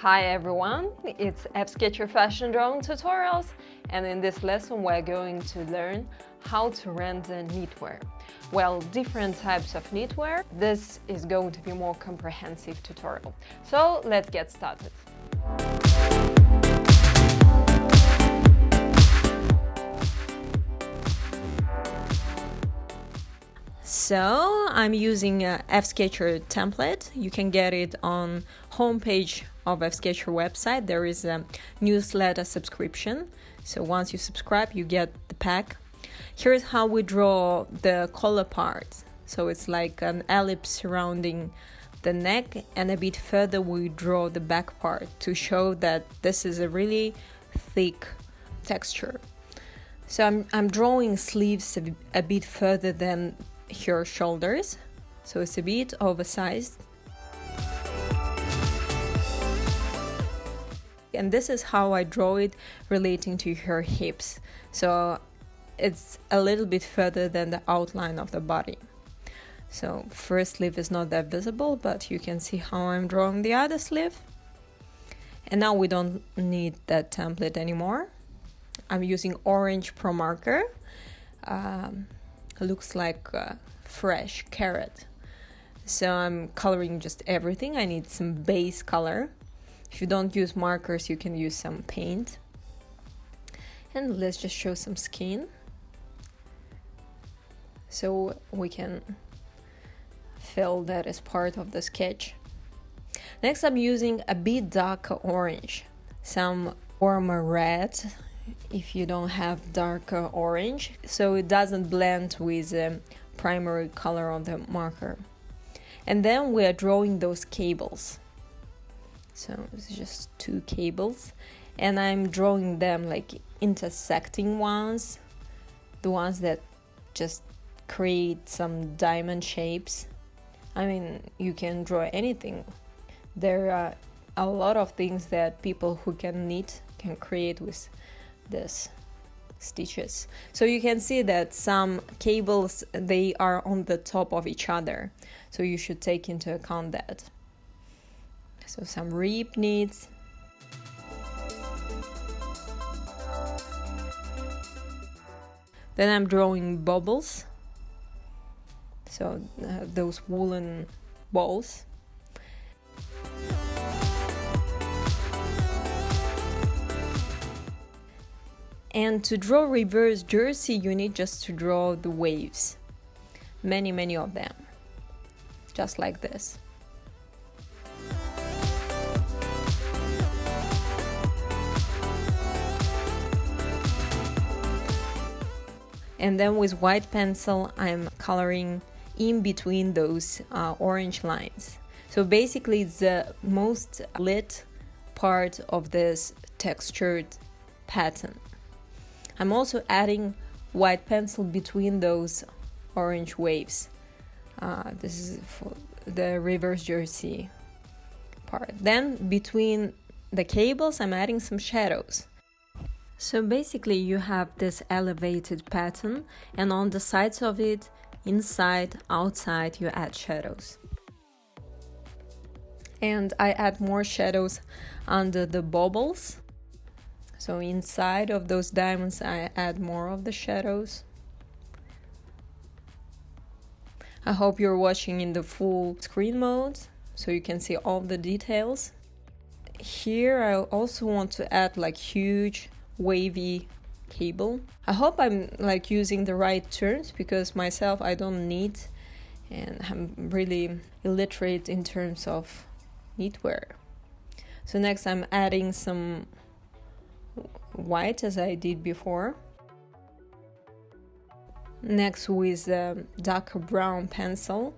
Hi everyone, it's FSketcher fashion drawing tutorials, and in this lesson we're going to learn how to render knitwear. Well, different types of knitwear. This is going to be a more comprehensive tutorial. So let's get started. So I'm using a FSketcher template. You can get it on homepage of FSketcher website. There is a newsletter subscription. So once you subscribe, you get the pack. Here's how we draw the collar part. So it's like an ellipse surrounding the neck, and a bit further we draw the back part to show that this is a really thick texture. So I'm drawing sleeves a bit further than her shoulders, so it's a bit oversized. And this is how I draw it relating to her hips. So it's a little bit further than the outline of the body. So first sleeve is not that visible, but you can see how I'm drawing the other sleeve. And now we don't need that template anymore. I'm using orange pro marker. Looks like fresh carrot. So I'm coloring just everything. I need some base color. If you don't use markers, you can use some paint. And let's just show some skin, so we can fill that as part of the sketch. Next, I'm using a bit darker orange, some warmer red if you don't have darker orange, so it doesn't blend with the primary color of the marker. And then we are drawing those cables. So it's just two cables, and I'm drawing them like intersecting ones, the ones that just create some diamond shapes. I mean, you can draw anything. There are a lot of things that people who can knit can create with this stitches. So you can see that some cables, they are on the top of each other, so you should take into account that. So some rib knits. Then I'm drawing bobbles, so those woolen balls. And to draw reverse jersey, you need just to draw the waves. Many of them. Just like this. And then with white pencil, I'm coloring in between those orange lines. So basically it's the most lit part of this textured pattern. I'm also adding white pencil between those orange waves. This is for the reverse jersey part. Then between the cables, I'm adding some shadows. So basically you have this elevated pattern, and on the sides of it, inside, outside, you add shadows. And I add more shadows under the bobbles. So inside of those diamonds, I add more of the shadows. I hope you're watching in the full screen mode, so you can see all the details. Here I also want to add like huge wavy cable. I hope I'm like using the right terms, because myself I don't knit, and I'm really illiterate in terms of knitwear. So next I'm adding some white, as I did before. Next, with a darker brown pencil,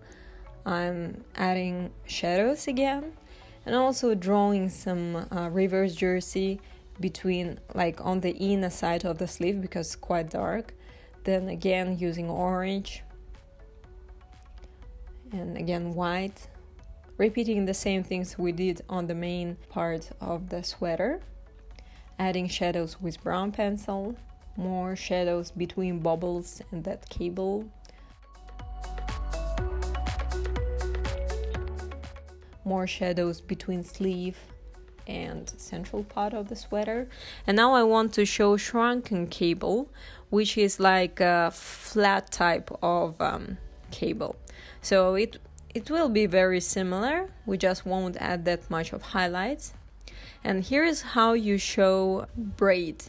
I'm adding shadows again, and also drawing some reverse jersey between, like on the inner side of the sleeve, because it's quite dark. Then again using orange, and again white, repeating the same things we did on the main part of the sweater. Adding shadows with brown pencil, more shadows between bobbles and that cable, more shadows between sleeve and central part of the sweater. And now I want to show shrunken cable, which is like a flat type of cable. So it will be very similar. We just won't add that much of highlights. And here is how you show braid.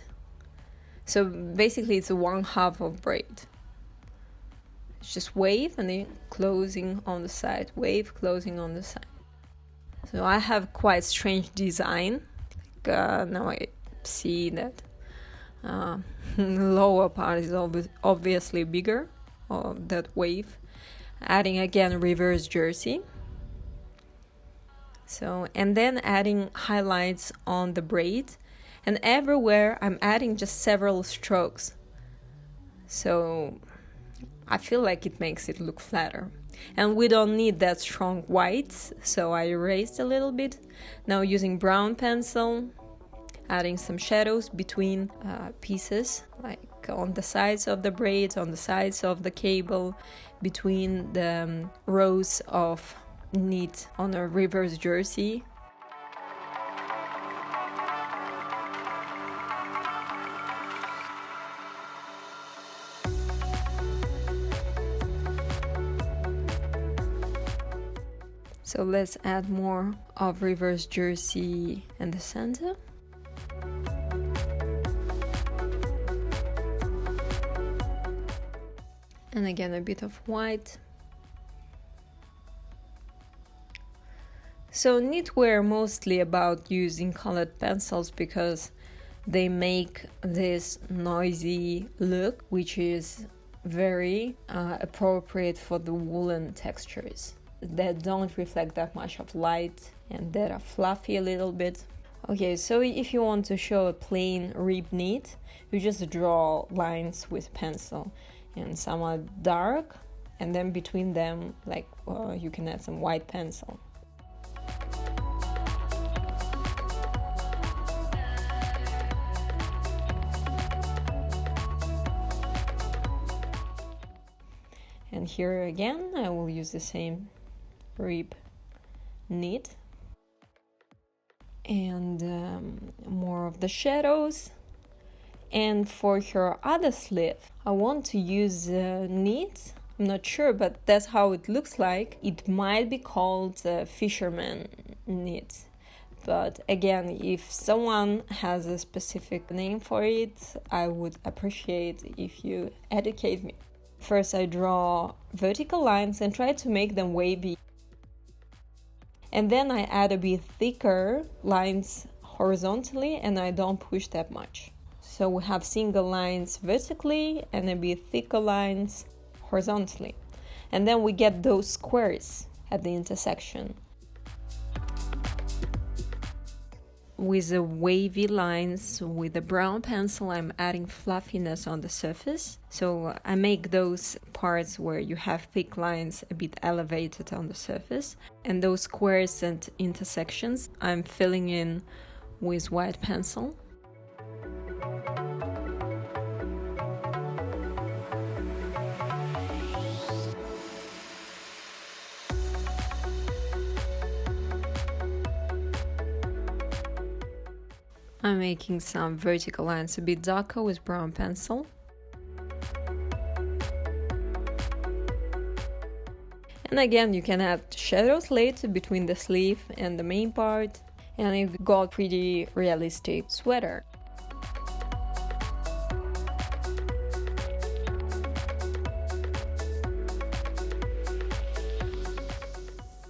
So basically it's 1/2 of braid. It's just wave and then closing on the side, wave, closing on the side. So I have quite strange design. Now I see that the lower part is obviously bigger, of that wave. Adding again reverse jersey. So, and then adding highlights on the braid. And everywhere I'm adding just several strokes. So I feel like it makes it look flatter. And we don't need that strong white, so I erased a little bit. Now using brown pencil, adding some shadows between pieces, like on the sides of the braids, on the sides of the cable, between the rows of knit on a reverse jersey. So let's add more of reverse jersey in the center. And again a bit of white. So knitwear mostly about using colored pencils because they make this noisy look, which is very appropriate for the woolen textures that don't reflect that much of light and that are fluffy a little bit. Okay, so if you want to show a plain rib knit, you just draw lines with pencil and somewhat dark, and then between them, like you can add some white pencil. And here again, I will use the same rib knit and more of the shadows. And for her other sleeve, I want to use knit. I'm not sure, but that's how it looks like. It might be called fisherman knit. But again, if someone has a specific name for it, I would appreciate if you educate me. First, I draw vertical lines and try to make them wavy. And then I add a bit thicker lines horizontally and I don't push that much. So we have single lines vertically and a bit thicker lines horizontally. And then we get those squares at the intersection. With the wavy lines, with the brown pencil, I'm adding fluffiness on the surface. So I make those parts where you have thick lines a bit elevated on the surface. And those squares and intersections, I'm filling in with white pencil. I'm making some vertical lines a bit darker with brown pencil. And again, you can add shadows later between the sleeve and the main part, and you got pretty realistic sweater.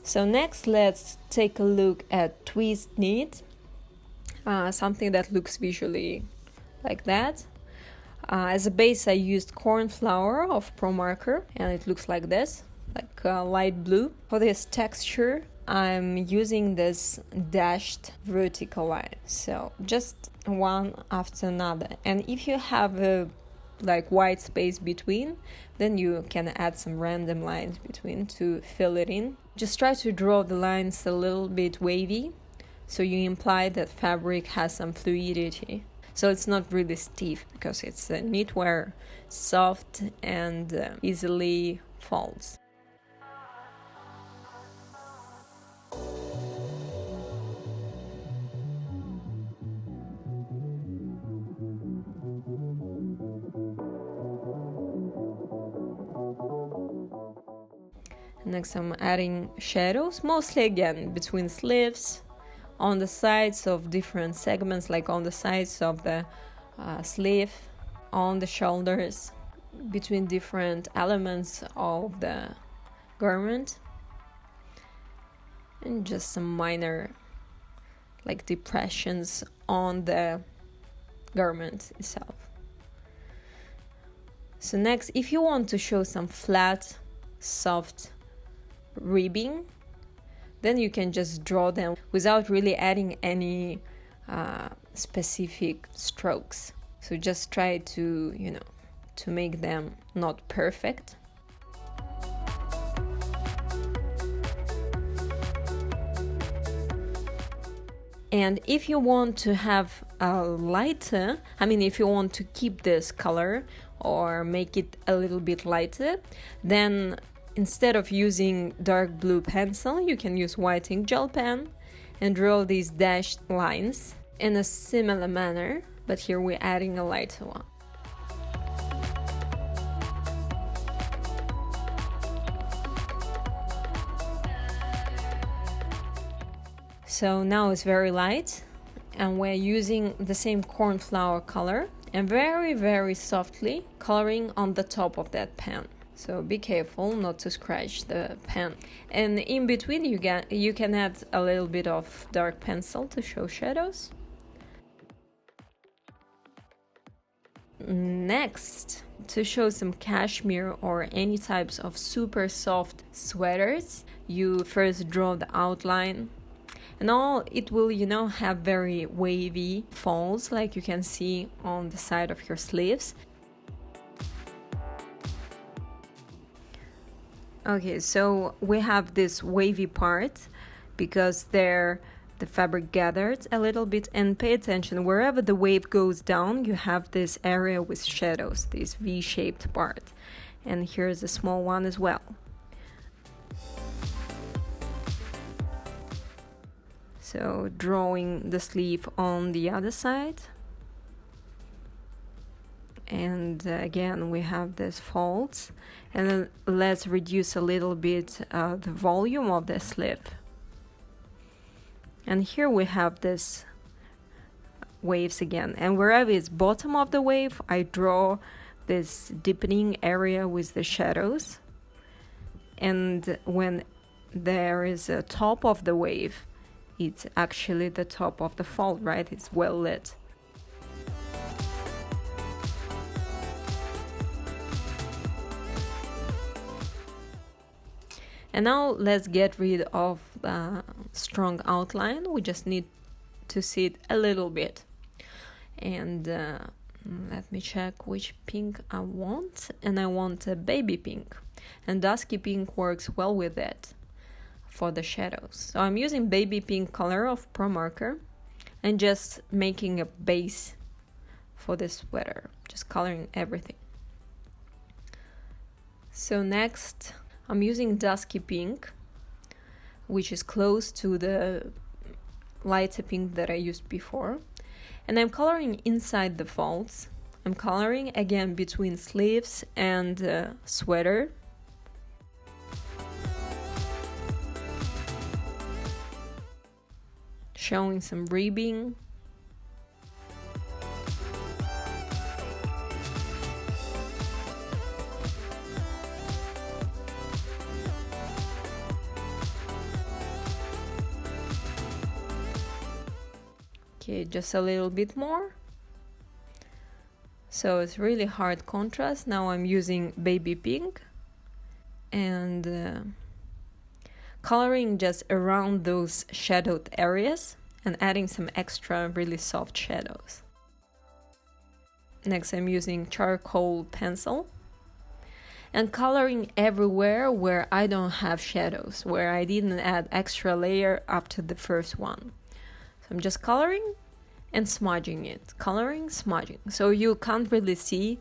So next, let's take a look at twist knit. Something that looks visually like that. As a base, I used corn flour of Pro Marker, and it looks like this, like light blue. For this texture, I'm using this dashed vertical line, so just one after another. And if you have a like white space between, then you can add some random lines between to fill it in. Just try to draw the lines a little bit wavy, so you imply that fabric has some fluidity. So it's not really stiff because it's knitwear, soft and easily folds. Next I'm adding shadows, mostly again between sleeves, on the sides of different segments, like on the sides of the sleeve, on the shoulders, between different elements of the garment, and just some minor like depressions on the garment itself. So next, if you want to show some flat, soft ribbing, then you can just draw them without really adding any specific strokes. So just try to, to make them not perfect. And if you want to have a lighter, if you want to keep this color or make it a little bit lighter, then instead of using dark blue pencil, you can use white ink gel pen and draw these dashed lines in a similar manner, but here we're adding a lighter one. So now it's very light, and we're using the same cornflower color and very, very softly coloring on the top of that pen. So be careful not to scratch the pen. And in between you can add a little bit of dark pencil to show shadows. Next, to show some cashmere or any types of super soft sweaters, you first draw the outline. And all it will, have very wavy folds, like you can see on the side of your sleeves. Okay, so we have this wavy part because there the fabric gathered a little bit, and pay attention, wherever the wave goes down, you have this area with shadows, this V-shaped part. And here's a small one as well. So drawing the sleeve on the other side. And again, we have these folds. And then let's reduce a little bit the volume of the sleeve. And here we have this waves again. And wherever it's bottom of the wave, I draw this deepening area with the shadows. And when there is a top of the wave, it's actually the top of the fold, right? It's well lit. And now let's get rid of the strong outline. We just need to see it a little bit. And let me check which pink I want. And I want a baby pink. And dusky pink works well with it for the shadows. So I'm using baby pink color of Pro Marker and just making a base for this sweater, just coloring everything. So next I'm using dusky pink, which is close to the lighter pink that I used before, and I'm coloring inside the folds. I'm coloring again between sleeves and sweater. Showing some ribbing. Okay, just a little bit more. So it's really hard contrast. Now I'm using baby pink and coloring just around those shadowed areas and adding some extra really soft shadows. Next I'm using charcoal pencil and coloring everywhere where I don't have shadows, where I didn't add extra layer after the first one. So I'm just coloring and smudging it, coloring, smudging. So you can't really see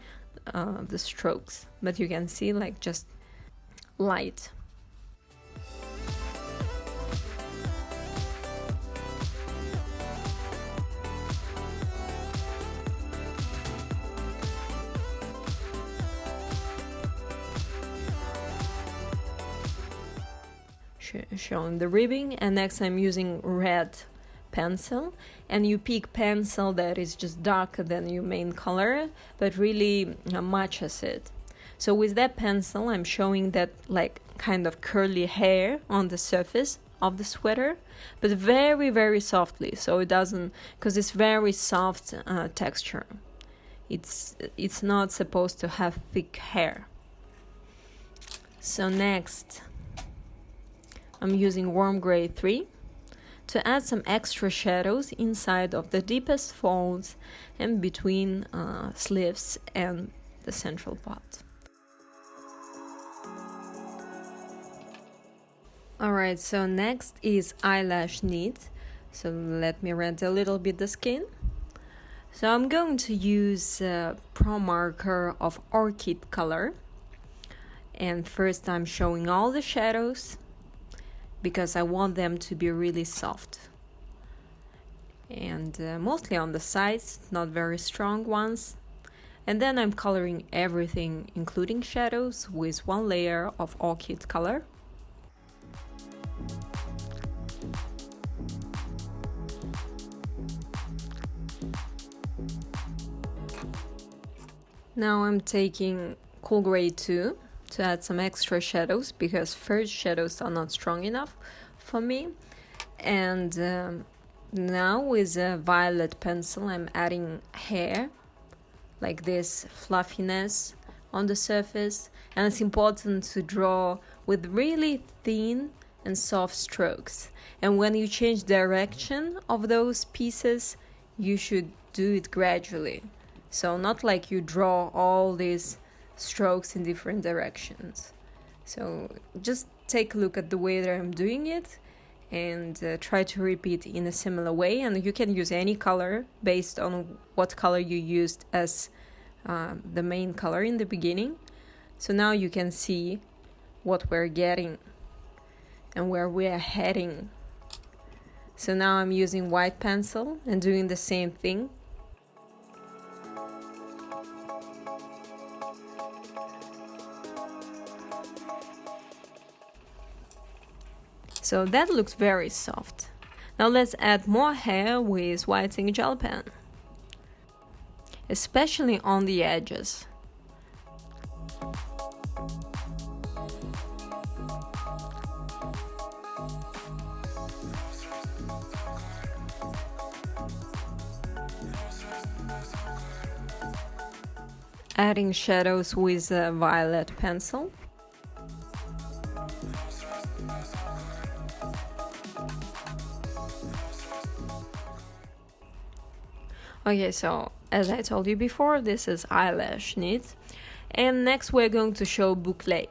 the strokes, but you can see like just light. showing the ribbing. And next I'm using red pencil, and you pick pencil that is just darker than your main color but really matches it. So with that pencil I'm showing that like kind of curly hair on the surface of the sweater, but very, very softly, so it doesn't, because it's very soft texture. It's not supposed to have thick hair. So next I'm using warm gray 3 to add some extra shadows inside of the deepest folds and between sleeves and the central part. Alright, so next is eyelash knit. So let me red a little bit the skin. So I'm going to use Pro marker of orchid color. And first I'm showing all the shadows because I want them to be really soft. And mostly on the sides, not very strong ones. And then I'm coloring everything, including shadows, with one layer of orchid color. Now I'm taking cool gray 2 to add some extra shadows because first shadows are not strong enough for me. And now with a violet pencil I'm adding hair, like this fluffiness on the surface. And it's important to draw with really thin and soft strokes. And when you change direction of those pieces, you should do it gradually. So not like you draw all these strokes in different directions. So just take a look at the way that I'm doing it and try to repeat in a similar way. And you can use any color based on what color you used as the main color in the beginning. So now you can see what we're getting and where we are heading. So now I'm using white pencil and doing the same thing. So that looks very soft. Now let's add more hair with white ink gel pen, especially on the edges. Adding shadows with a violet pencil. Okay, so as I told you before, this is eyelash knit, and next we're going to show boucle.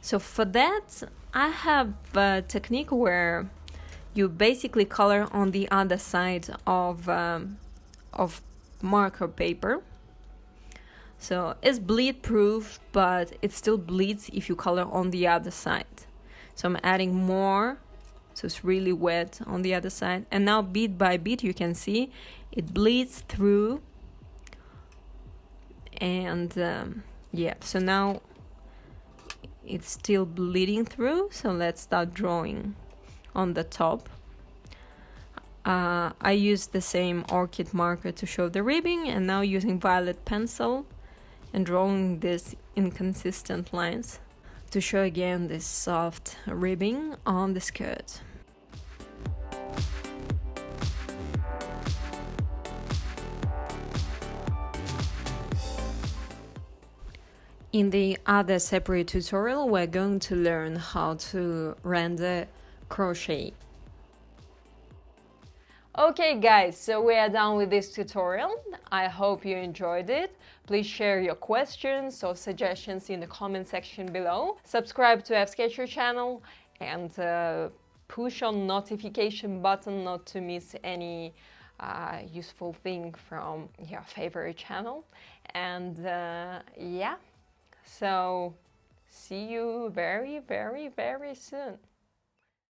So for that, I have a technique where you basically color on the other side of marker paper. So it's bleed proof, but it still bleeds if you color on the other side. So I'm adding more. So it's really wet on the other side. And now bit by bit you can see it bleeds through. And yeah, so now it's still bleeding through. So let's start drawing on the top. I used the same orchid marker to show the ribbing, and now using violet pencil and drawing these inconsistent lines to show again this soft ribbing on the skirt. In the other separate tutorial, we're going to learn how to render crochet. Okay guys, so we are done with this tutorial. I hope you enjoyed it. Please share your questions or suggestions in the comment section below. Subscribe to FSketcher channel and push on notification button not to miss any useful thing from your favorite channel. And yeah, so see you very, very, very soon.